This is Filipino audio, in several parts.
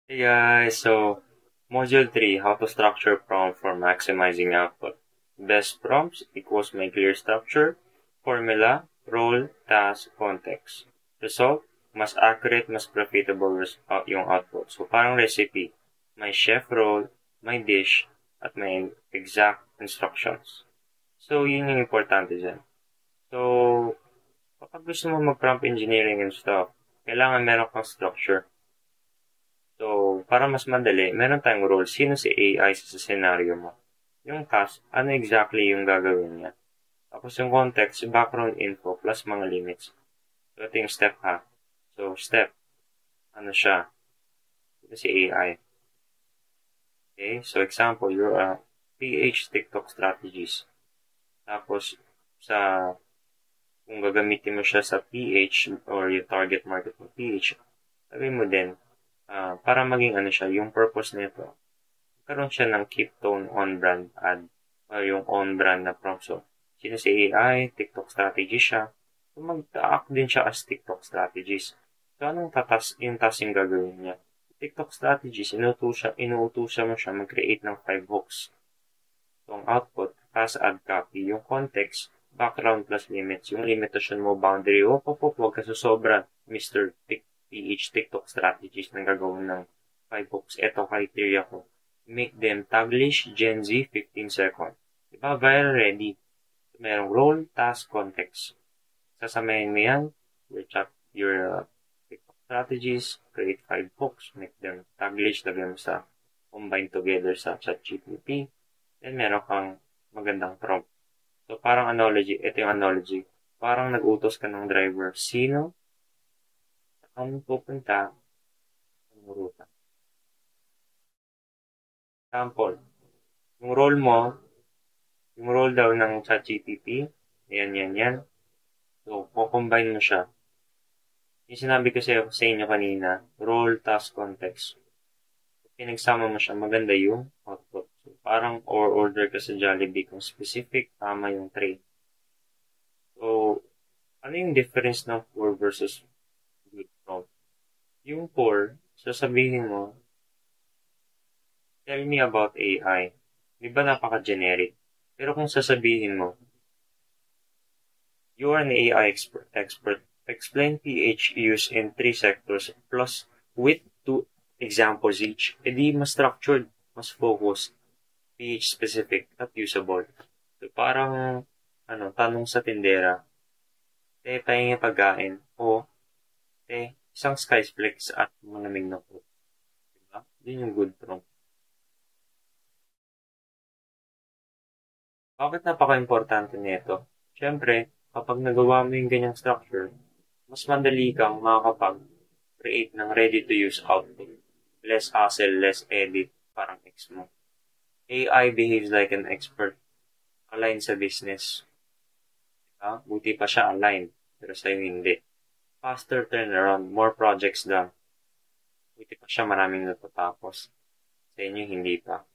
Hey guys, so Module 3, how to structure prompt for maximizing output. Best prompts equals my clear structure, formula, role, task, context. Result, mas accurate, mas profitable yung output. So parang recipe, may chef role, may dish, at may exact instructions. So yun yung importante dyan. So kapag gusto mo mag-prompt engineering and stuff, kailangan meron kang structure. So, para mas madali, meron tayong role. Sino si AI sa scenario mo? Yung task, ano exactly yung gagawin niya? Tapos yung context, background info, plus mga limits. So, ito yung step ha. So, step, ano siya? Ito si AI. Okay, so example, you're a PH TikTok strategies. Tapos, sa kung gagamitin mo siya sa PH or yung target market mo PH, sabihin mo din, para maging ano siya, yung purpose nito, karoon siya ng keep tone on-brand ad o yung on-brand na prompt. So, sino si AI, TikTok strategy siya. So, mag-act din siya as TikTok strategist. So, anong yung task yung gagawin niya? TikTok strategist, inuutusan mo siya mag-create ng 5 hooks. So, ang output, task ad copy. Yung context, background plus limits. Yung limitation mo, boundary. Huwag ka susobra, Mr. PH TikTok strategist na gagawin ng 5 hooks. Ito criteria ko. Make them taglish Gen Z 15 seconds. Diba? Viral ready. Merong role, task, context. Sasamayin mo yan, your TikTok strategies, create 5 hooks, make them taglish, lagyan mo sa combine together sa ChatGPT, then meron kang magandang prompt. So, parang analogy, ito yung analogy. Parang nag-utos ka ng driver, sino ang pupunta ng ruta. Example, yung role mo, yung role daw ng ChatGPT, yan. So, combine mo siya. Yung sinabi ko sa inyo kanina, role, task, context. Pinagsama mo siya, maganda yung output. So, parang order ka sa Jollibee kung specific, tama yung tray. So, ano yung difference ng poor versus good prompt? Yung poor, sasabihin mo, tell me about AI. Di ba napaka-generic? Pero kung sasabihin mo, you are an AI expert. Explain PH use in 3 sectors plus with 2 examples each. E di mas structured, mas focused, PH specific at usable. So parang tanong sa tindera, pahingi pagkain o isang skyflex at malamig na po. Diba? Yun yung good prompt. Bakit napaka-importante nito? Siyempre, kapag nagawa mo yung ganyang structure, mas madali kang makakapag-create ng ready-to-use output. Less hassle, less edit, parang X mo. AI behaves like an expert, aligned sa business. Diba? Buti pa siya aligned, pero sa'yo hindi. Faster turnaround, more projects done. Buti pa siya maraming natatapos. Sa inyo, hindi pa.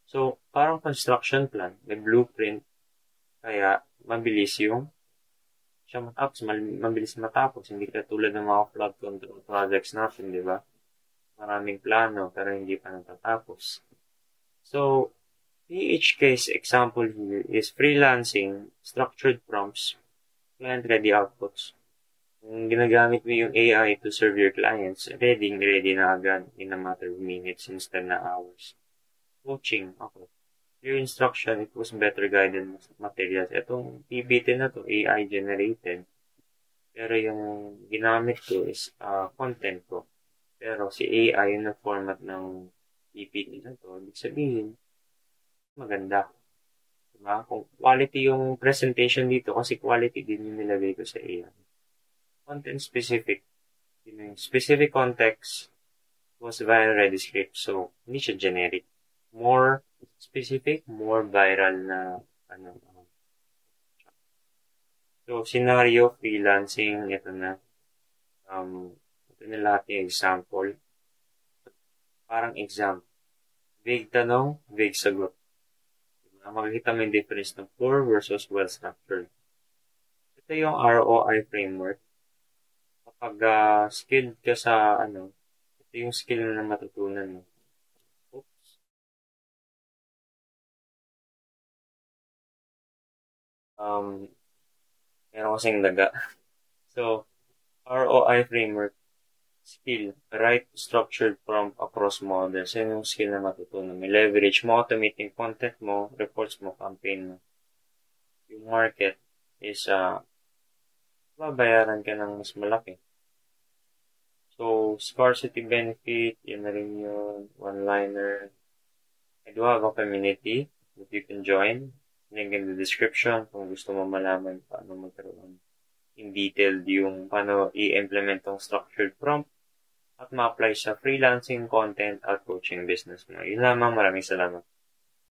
So, parang construction plan, may blueprint, kaya mabilis yung siya matapos, mabilis matapos. Hindi katulad ng mga flood control projects natin, di ba? Maraming plano, pero hindi pa natatapos. So, each case example here is freelancing, structured prompts, client-ready outputs. Kung ginagamit mo yung AI to serve your clients, ready na agad in a matter of minutes instead na hours. Coaching, okay. Your instruction, it was better guided materials. Itong PBT na to, AI generated. Pero yung ginamit ko is content ko. Pero si AI yung na-format ng PPT na to, ibig sabihin, maganda. Diba? Kung quality yung presentation dito, kasi quality din yung nilagay ko sa AI. Content specific. Yung specific context was viral ready script. So, hindi siya generic. More specific, more viral na ano. So, scenario, freelancing, ito na. Ito na lahat yung example. Parang exam. Vague tanong, vague sagot. Diba? Makikita mo yung difference ng poor versus well-structured. Ito yung ROI framework. Kapag skilled ka sa Ito yung skill na matutunan mo. Oops. Meron kasing daga. So, ROI framework skill. Write structured prompt across models. Yan yung skill na matutunan. May leverage mo, automate yung content mo, reports mo, campaign mo. Yung market is, babayaran ka ng mas malaki. So, scarcity benefit, yun na rin yung one-liner. I do have a community that you can join. Link in the description kung gusto mo malaman paano magkaroon in detailed yung paano i-implement tong structured prompt at ma-apply sa freelancing, content, at coaching business mo. Yun lamang. Maraming salamat.